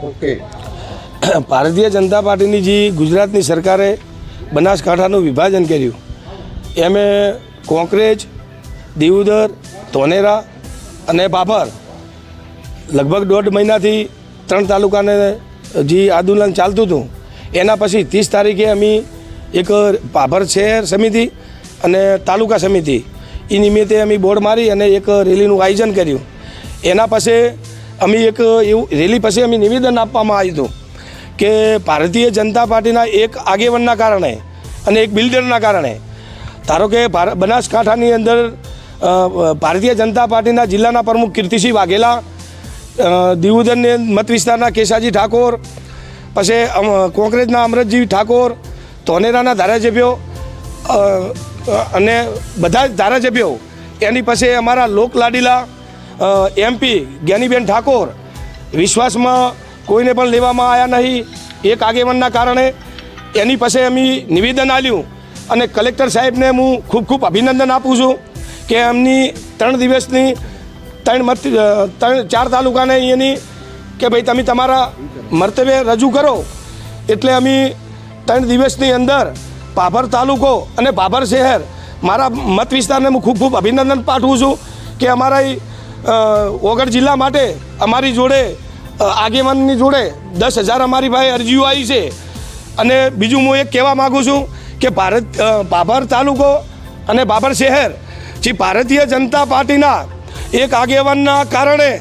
Okay, Bharatiya Janata પાર્ટીની જે ગુજરાતની સરકારે બનાસકાંઠાનું વિભાજન કર્યું એમે કોંકરેજ, દીવદર, ધોનેરા અને બાબર લગભગ 1.5 મહિનાથી 3 તાલુકાને જે આંદોલન ચાલતું હતું એના પછી 30 તારીખે અમે એક બાબર શહેર સમિતિ અને તાલુકા સમિતિ એ નિમિત્તે અમે બોર્ડ મારી અને એક રેલીનું આયોજન કર્યું. એના પછી અમે એક એવું રેલી પછી અમે નિવેદન આપવામાં આવ્યું હતું કે ભારતીય જનતા પાર્ટીના એક આગેવાનના કારણે અને એક બિલ્ડરના કારણે ધારો કે બનાસકાંઠાની અંદર ભારતીય જનતા પાર્ટીના જિલ્લાના પ્રમુખ કીર્તિસિંહ વાઘેલા, દીવદરની મત વિસ્તારના કેશાજી ઠાકોર, પછી કોંકરેજના અમરતજી ઠાકોર, ધોનેરાના ધારાસભ્યો અને બધા જ ધારાસભ્યો, એની પછી અમારા લોકલાડીલા MP જ્ઞાનીબેન ઠાકોર વિશ્વાસમાં કોઈને પણ લેવામાં આવ્યા નહીં એક આગેવાનના કારણે. એની પછી અમે નિવેદન આપ્યું અને કલેક્ટર સાહેબને હું ખૂબ ખૂબ અભિનંદન આપું છું કે એમની 3 દિવસની 4 તાલુકાને અહીંયાની કે ભાઈ તમે તમારા મંતવ્ય રજૂ કરો. એટલે અમે 3 દિવસની અંદર બાબર તાલુકો અને બાબર શહેર મારા મત વિસ્તારને હું ખૂબ ખૂબ અભિનંદન પાઠવું છું કે અમારા ઓગળ જિલ્લા માટે અમારી જોડે આગેવાનની જોડે 10,000 અમારી ભાઈ અરજીઓ આવી છે. અને બીજું હું એક કહેવા માગું છું કે બાબર તાલુકો અને બાબર શહેર જે ભારતીય જનતા પાર્ટીના એક આગેવાનના કારણે